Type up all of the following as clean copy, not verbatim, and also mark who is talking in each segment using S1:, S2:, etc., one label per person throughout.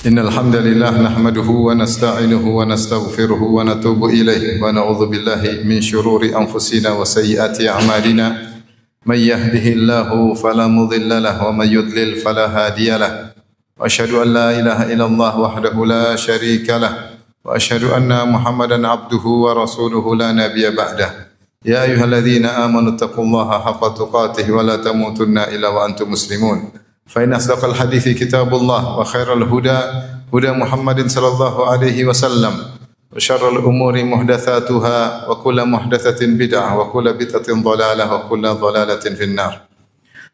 S1: إن الحمد لله نحمده ونستعينه ونستغفره ونتوب إليه ونعوذ بالله من شرور أنفسنا وسيئات أعمالنا من يهده الله فلا مضل له ومن يضلل فلا هادي له وأشهد أن لا إله إلا الله وحده لا شريك له وأشهد أن محمدا عبده ورسوله لا نبي بعده يا أيها الذين آمنوا اتقوا الله حق تقاته ولا تموتن إلا وأنتم مسلمون فإن أصدق الحديث كتاب الله وخير الهدى هدى محمد صلى الله عليه وسلم وشر الأمور محدثاتها وكل محدثة بدعة وكل بدعة ضلالة وكل ضلالة في النار.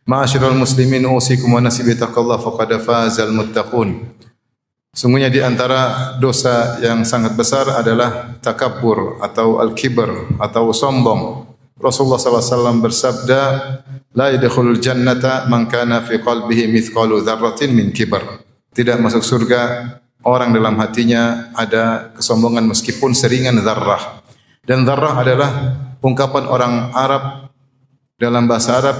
S1: معاشر المسلمين أوصيكم ونفسي بتقوى الله فقد فاز المتقون. Sungguhnya di antara dosa yang sangat besar adalah takabbur atau al-kibr atau sombong. Rasulullah SAW bersabda, la yadkhulul jannata man kana fi qalbihi mithqalu dzarratin min kibr. Tidak masuk surga orang dalam hatinya ada kesombongan meskipun seringan zarrah. Dan zarrah adalah ungkapan orang Arab dalam bahasa Arab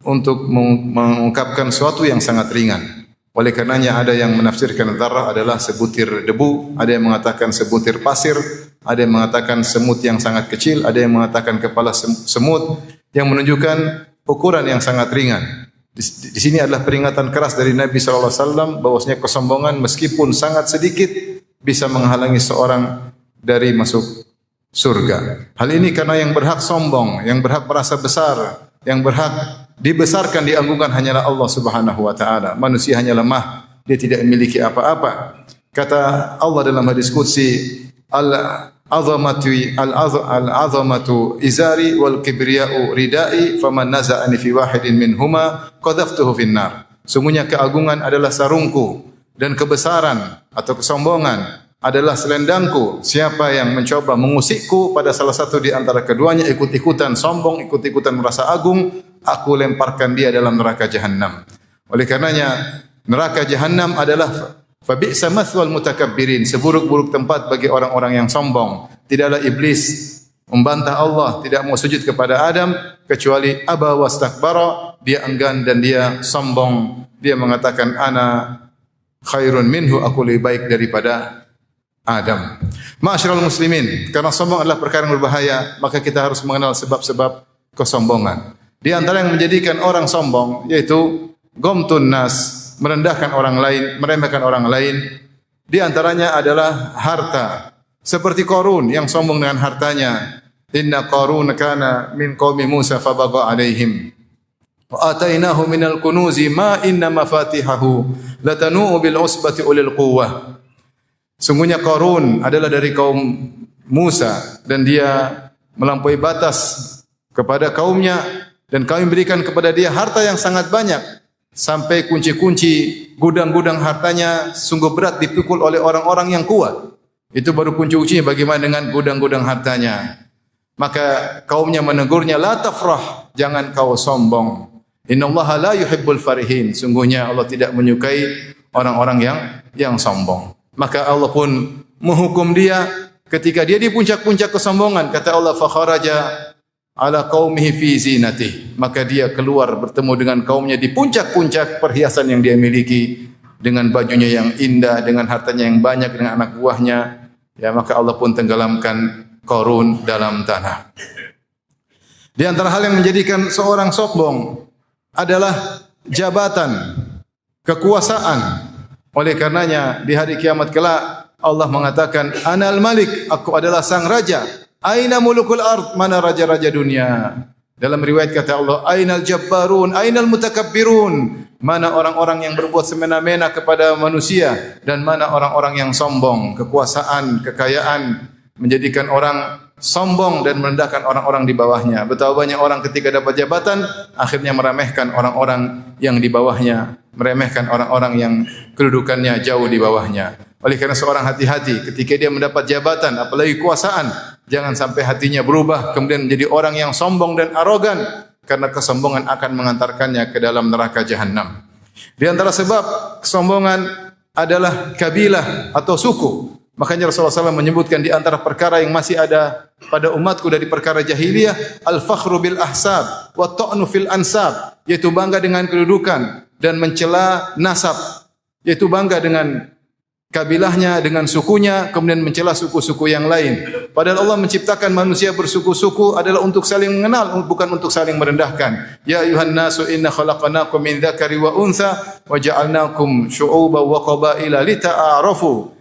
S1: untuk mengungkapkan sesuatu yang sangat ringan. Oleh karenanya ada yang menafsirkan zarrah adalah sebutir debu, ada yang mengatakan sebutir pasir, ada yang mengatakan semut yang sangat kecil, ada yang mengatakan kepala semut yang menunjukkan ukuran yang sangat ringan. Di sini adalah peringatan keras dari Nabi SAW bahwasanya kesombongan meskipun sangat sedikit bisa menghalangi seorang dari masuk surga. Hal ini karena yang berhak sombong, yang berhak merasa besar, yang berhak dibesarkan, diagungkan hanyalah Allah Subhanahu wa taala. Manusia hanya lemah, dia tidak memiliki apa-apa. Kata Allah dalam hadis qudsi, al-azamatu izari wal kibriya'u ridai faman naza'ani fi wahidin minhuma qadhaftuhu finnar. Sungguhnya keagungan adalah sarungku dan kebesaran atau kesombongan adalah selendangku. Siapa yang mencoba mengusikku pada salah satu di antara keduanya, ikut-ikutan sombong, ikut-ikutan merasa agung, aku lemparkan dia dalam neraka Jahannam. Oleh karenanya neraka Jahannam adalah fabi'sa mathwal mutakabbirin, seburuk-buruk tempat bagi orang-orang yang sombong. Tidaklah iblis membantah Allah, tidak mau sujud kepada Adam kecuali aba wastakbara, dia enggan dan dia sombong. Dia mengatakan ana khairun minhu, aku lebih baik daripada Adam. Ma'asyiral muslimin, karena sombong adalah perkara yang berbahaya, maka kita harus mengenal sebab-sebab kesombongan. Di antara yang menjadikan orang sombong yaitu ghamtun nas, merendahkan orang lain, meremehkan orang lain. Di antaranya adalah harta. Seperti Qarun yang sombong dengan hartanya. Inna Qarun kana min qaumi Musa fabagha alaihim. Wa atainahu minal kunuzi ma inna mafatihahu latanu bil usbati ulil quwwah. Sungguhnya Qarun adalah dari kaum Musa dan dia melampaui batas kepada kaumnya dan kami berikan kepada dia harta yang sangat banyak. Sampai kunci-kunci gudang-gudang hartanya sungguh berat dipikul oleh orang-orang yang kuat. Itu baru kunci-kuncinya, bagaimana dengan gudang-gudang hartanya. Maka kaumnya menegurnya, la tafrah, jangan kau sombong. Innallaha la yuhibbul farihin. Sungguhnya Allah tidak menyukai orang-orang yang sombong. Maka Allah pun menghukum dia ketika dia di puncak-puncak kesombongan. Kata Allah, fa kharaja ala qaumihi fi zinatih, maka dia keluar bertemu dengan kaumnya di puncak-puncak perhiasan yang dia miliki, dengan bajunya yang indah, dengan hartanya yang banyak, dengan anak buahnya. Ya, maka Allah pun tenggelamkan Qarun dalam tanah. Di antara hal yang menjadikan seorang sombong adalah jabatan, kekuasaan. Oleh karenanya di hari kiamat kelak Allah mengatakan, Anal Malik, aku adalah sang raja. Aina mulukul ard, mana raja-raja dunia. Dalam riwayat kata Allah, Ainal jabbarun, ainal mutakabbirun, mana orang-orang yang berbuat semena-mena kepada manusia dan mana orang-orang yang sombong. Kekuasaan, kekayaan menjadikan orang sombong dan merendahkan orang-orang di bawahnya. Betapa banyak orang ketika dapat jabatan akhirnya meremehkan orang-orang yang di bawahnya, meremehkan orang-orang yang kedudukannya jauh di bawahnya. Oleh karena seorang hati-hati ketika dia mendapat jabatan, apalagi kekuasaan, jangan sampai hatinya berubah kemudian menjadi orang yang sombong dan arogan, karena kesombongan akan mengantarkannya ke dalam neraka Jahannam. Di antara sebab kesombongan adalah kabilah atau suku. Makanya Rasulullah SAW menyebutkan di antara perkara yang masih ada pada umatku dari perkara jahiliyah, al-fakhru bil ahsab wa ta'nu fil ansab, yaitu bangga dengan kedudukan dan mencela nasab, yaitu bangga dengan kabilahnya, dengan sukunya, kemudian mencela suku-suku yang lain. Padahal Allah menciptakan manusia bersuku-suku adalah untuk saling mengenal, bukan untuk saling merendahkan. Ya ayuhan nasu inna khalaqnakum min dzakari wa untha wa ja'alnakum syu'uban wa qabaila lita'arafu.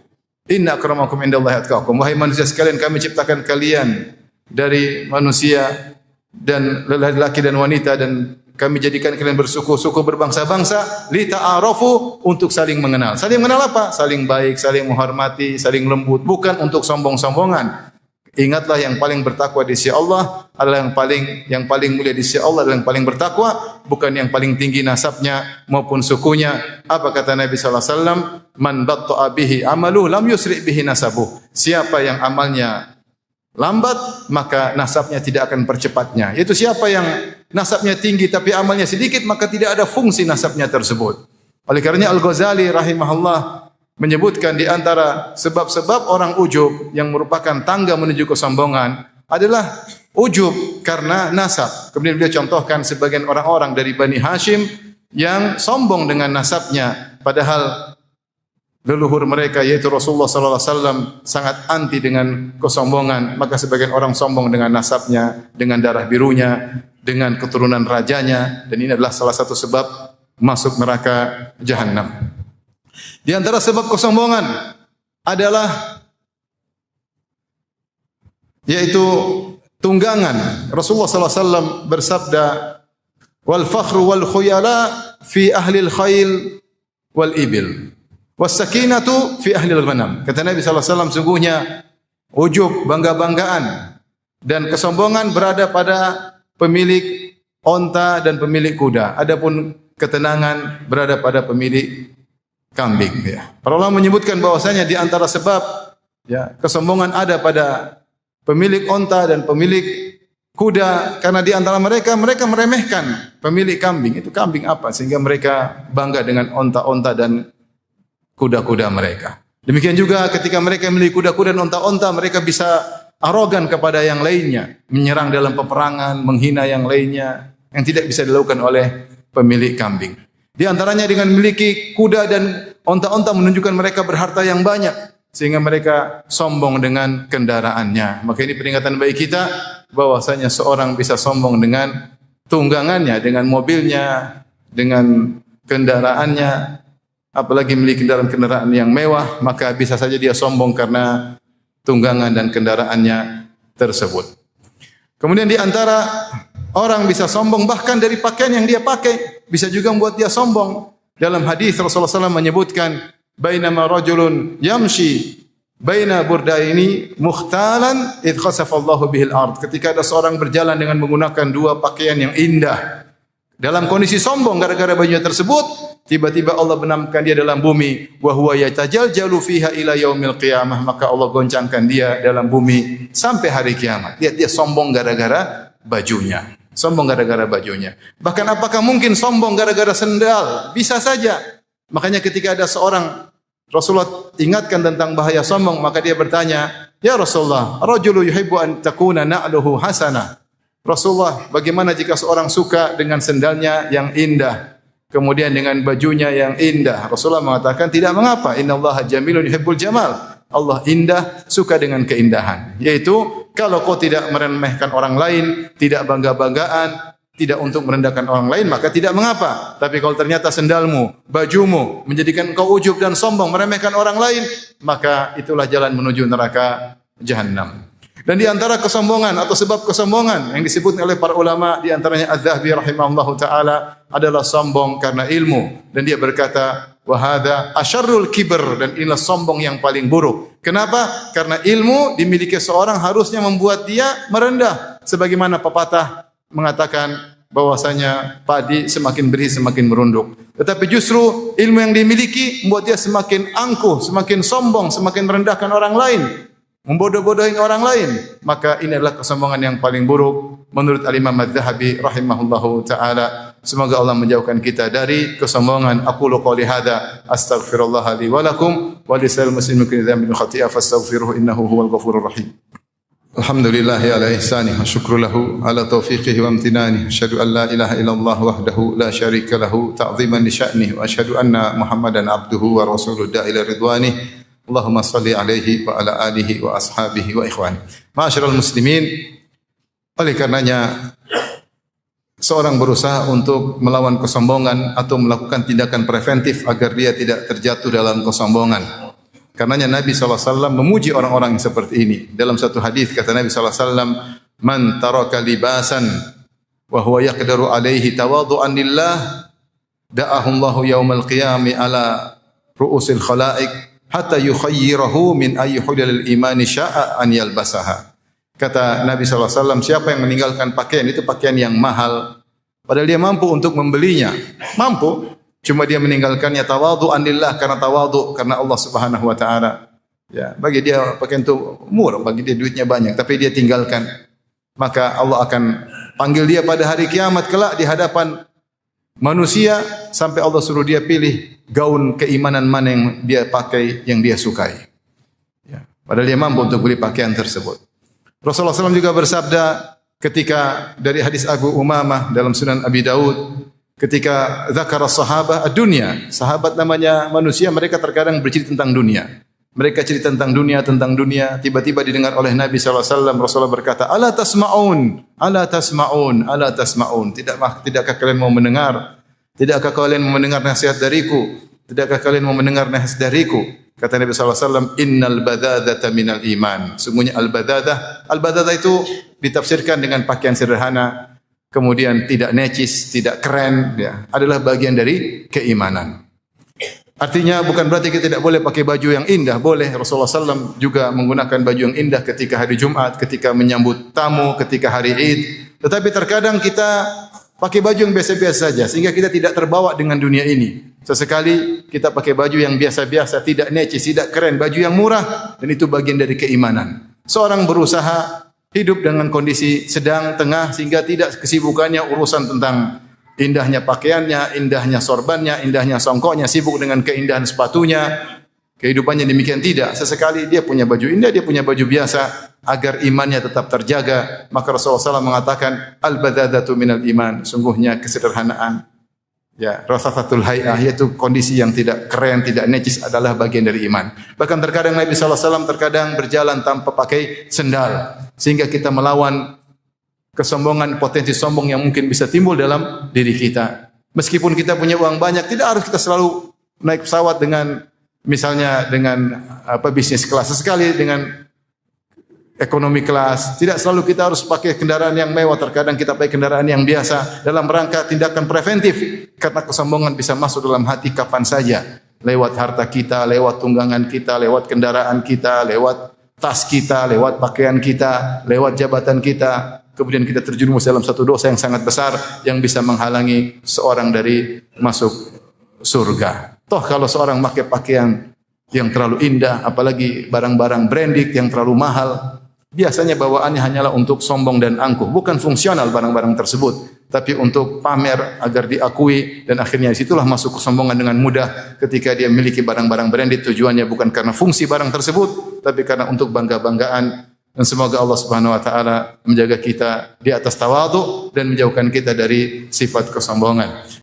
S1: Inna akramakum indallahi atqakum. Wahai manusia sekalian, kami ciptakan kalian dari manusia dan lelaki dan wanita, dan kami jadikan kalian bersuku-suku, berbangsa-bangsa, lita'arafu, untuk saling mengenal. Saling mengenal apa? Saling baik, saling menghormati, saling lembut, bukan untuk sombong-sombongan. Ingatlah yang paling bertakwa di sisi Allah adalah yang paling mulia di sisi Allah adalah yang paling bertakwa, bukan yang paling tinggi nasabnya maupun sukunya. Apa kata Nabi sallallahu alaihi wasallam? Man batta'a bihi amaluhu lam yusri' bihi nasabuh. Siapa yang amalnya lambat, maka nasabnya tidak akan percepatnya. Yaitu siapa yang nasabnya tinggi tapi amalnya sedikit, maka tidak ada fungsi nasabnya tersebut. Oleh karenanya Al-Ghazali rahimahullah menyebutkan di antara sebab-sebab orang ujub yang merupakan tangga menuju kesombongan adalah ujub karena nasab. Kemudian beliau contohkan sebagian orang-orang dari Bani Hashim yang sombong dengan nasabnya, padahal leluhur mereka yaitu Rasulullah sallallahu alaihi wasallam sangat anti dengan kesombongan. Maka sebagian orang sombong dengan nasabnya, dengan darah birunya, dengan keturunan rajanya, dan ini adalah salah satu sebab masuk neraka jahanam. Di antara sebab kesombongan adalah yaitu tunggangan. Rasulullah sallallahu alaihi wasallam bersabda, "Wal fakhru wal khuyala fi ahli al-khail wal ibil. Was-sakinatu fi ahli al-ghanam." Kata Nabi sallallahu alaihi wasallam, sungguhnya ujub, bangga-banggaan dan kesombongan berada pada pemilik onta dan pemilik kuda. Adapun ketenangan berada pada pemilik kambing, ya. Para ulama menyebutkan bahwasanya di antara sebab ya kesombongan ada pada pemilik onta dan pemilik kuda, karena di antara mereka meremehkan pemilik kambing. Itu kambing apa sehingga mereka bangga dengan onta-onta dan kuda-kuda mereka. Demikian juga ketika mereka memiliki kuda-kuda dan onta-onta, mereka bisa arogan kepada yang lainnya, menyerang dalam peperangan, menghina yang lainnya, yang tidak bisa dilakukan oleh pemilik kambing. Di antaranya dengan memiliki kuda dan onta-onta menunjukkan mereka berharta yang banyak, sehingga mereka sombong dengan kendaraannya. Maka ini peringatan bagi kita bahwasanya seorang bisa sombong dengan tunggangannya, dengan mobilnya, dengan kendaraannya. Apalagi memiliki kendaraan-kendaraan yang mewah, maka bisa saja dia sombong karena tunggangan dan kendaraannya tersebut. Kemudian di antara orang bisa sombong bahkan dari pakaian yang dia pakai, bisa juga membuat dia sombong. Dalam hadis Rasulullah SAW menyebutkan, "Bainama rajulun yamshi baina burdaini mukhtalan id khasafallahu bihil ard." Ketika ada seorang berjalan dengan menggunakan dua pakaian yang indah, dalam kondisi sombong gara-gara bajunya tersebut, tiba-tiba Allah benamkan dia dalam bumi, wa huwa yatajaljalu fiha ila yaumil qiyamah, maka Allah goncangkan dia dalam bumi sampai hari kiamat. Lihat, dia sombong gara-gara bajunya. Sombong gara-gara bajunya. Bahkan apakah mungkin sombong gara-gara sendal? Bisa saja. Makanya ketika ada seorang, Rasulullah ingatkan tentang bahaya sombong, maka dia bertanya, "Ya Rasulullah, rajulu yuhibbu an takuna na'luhu hasanah." Rasulullah, bagaimana jika seorang suka dengan sendalnya yang indah, kemudian dengan bajunya yang indah? Rasulullah mengatakan, tidak mengapa. Innallaha jamilun yuhibbul jamal. Allah indah, suka dengan keindahan. Yaitu, kalau kau tidak meremehkan orang lain, tidak bangga-banggaan, tidak untuk merendahkan orang lain, maka tidak mengapa. Tapi kalau ternyata sendalmu, bajumu menjadikan kau ujub dan sombong, meremehkan orang lain, maka itulah jalan menuju neraka jahanam. Dan di antara kesombongan atau sebab kesombongan yang disebut oleh para ulama, di antaranya Az-Zahabi rahimahullahu taala, adalah sombong karena ilmu. Dan dia berkata, wa hadza asyarrul kibr, dan inilah sombong yang paling buruk. Kenapa? Karena ilmu dimiliki seorang harusnya membuat dia merendah. Sebagaimana pepatah mengatakan bahwasanya padi semakin berih semakin merunduk. Tetapi justru ilmu yang dimiliki membuat dia semakin angkuh, semakin sombong, semakin merendahkan orang lain, membodoh-bodohin orang lain. Maka ini adalah kesombongan yang paling buruk menurut Al-Imam Az-Zahabi rahimahullahu taala. Semoga Allah menjauhkan kita dari kesombongan. Aqulu qouli hadza astaghfirullah li wa lakum wa lisal muslimin min dzambin khati'a fastaghfiruhu innahu huwal ghafurur rahim. Alhamdulillah ala ihsanih wa syukru lahu ala taufiqihi wa amtinani. Asyhadu an la ilaha illallah wahdahu la syarika lahu ta'ziman li sya'nihi wa asyhadu anna Muhammadan abduhu wa rasuluhu da'ila ridwanih. Allahumma salli alaihi wa ala alihi wa ashabihi wa ikhwani. Ma'asyiral muslimin, oleh karenanya seorang berusaha untuk melawan kesombongan atau melakukan tindakan preventif agar dia tidak terjatuh dalam kesombongan. Karenanya Nabi SAW memuji orang-orang yang seperti ini. Dalam satu hadis kata Nabi SAW, "Man taraka libasan wa huwa yaqdiru alaihi tawadhu'an lillah, da'ahu Allahu yaumal qiyamah ala ru'usil khalaiq hatta yukhayyirahu min ayyi hulil imani sya'a an yalbasaha." Kata Nabi SAW, siapa yang meninggalkan pakaian, itu pakaian yang mahal, padahal dia mampu untuk membelinya, mampu, cuma dia meninggalkannya tawadhu'an lillah, karena tawadhu, karena Allah Subhanahu wa taala. Ya, bagi dia pakaian itu murah, bagi dia duitnya banyak, tapi dia tinggalkan, maka Allah akan panggil dia pada hari kiamat kelak di hadapan manusia sampai Allah suruh dia pilih gaun keimanan mana yang dia pakai, yang dia sukai. Ya, padahal dia mampu untuk beli pakaian tersebut. Rasulullah SAW juga bersabda ketika dari hadis Abu Umamah dalam Sunan Abi Daud, ketika zakara sahabah ad-dunya, sahabat namanya manusia, mereka terkadang bercerita tentang dunia. Mereka cerita tentang dunia, tiba-tiba didengar oleh Nabi SAW. Rasulullah berkata, "Ala tasma'un, ala tasma'un, ala tasma'un." Tidakkah kalian mau mendengar? Tidakkah kalian mau mendengar nasihat dariku? Tidakkah kalian mau mendengar nasihat dariku? Kata Nabi SAW, "Innal badadata minal iman." Sungguhnya al-badadah itu ditafsirkan dengan pakaian sederhana, kemudian tidak necis, tidak keren, ya, adalah bagian dari keimanan. Artinya bukan berarti kita tidak boleh pakai baju yang indah, boleh. Rasulullah SAW juga menggunakan baju yang indah ketika hari Jumat, ketika menyambut tamu, ketika hari Id. Tetapi terkadang kita pakai baju yang biasa-biasa saja, sehingga kita tidak terbawa dengan dunia ini. Sesekali kita pakai baju yang biasa-biasa, tidak necis, tidak keren, baju yang murah, dan itu bagian dari keimanan. Seorang berusaha hidup dengan kondisi sedang, tengah, sehingga tidak kesibukannya urusan tentang indahnya pakaiannya, indahnya sorbannya, indahnya songkoknya, sibuk dengan keindahan sepatunya. Kehidupannya demikian tidak. Sesekali dia punya baju indah, dia punya baju biasa, agar imannya tetap terjaga. Maka Rasulullah SAW mengatakan, "Al-badadatu minal iman." Sungguhnya kesederhanaan, ya, rasatul hay'ah, yaitu kondisi yang tidak keren, tidak necis, adalah bagian dari iman. Bahkan terkadang Nabi SAW terkadang berjalan tanpa pakai sendal, sehingga kita melawan kesombongan, potensi sombong yang mungkin bisa timbul dalam diri kita. Meskipun kita punya uang banyak, tidak harus kita selalu naik pesawat dengan, misalnya dengan bisnis kelas, sesekali dengan ekonomi kelas. Tidak selalu kita harus pakai kendaraan yang mewah, terkadang kita pakai kendaraan yang biasa dalam rangka tindakan preventif, karena kesombongan bisa masuk dalam hati kapan saja, lewat harta kita, lewat tunggangan kita, lewat kendaraan kita, lewat tas kita, lewat pakaian kita, lewat jabatan kita. Kemudian kita terjerumus dalam satu dosa yang sangat besar yang bisa menghalangi seorang dari masuk surga. Toh kalau seorang pakai pakaian yang terlalu indah, apalagi barang-barang branded yang terlalu mahal, biasanya bawaannya hanyalah untuk sombong dan angkuh, bukan fungsional barang-barang tersebut, tapi untuk pamer agar diakui, dan akhirnya disitulah masuk kesombongan dengan mudah ketika dia memiliki barang-barang branded. Tujuannya bukan karena fungsi barang tersebut, tapi karena untuk bangga-banggaan. Dan semoga Allah Subhanahu wa taala menjaga kita di atas tawadhu dan menjauhkan kita dari sifat kesombongan.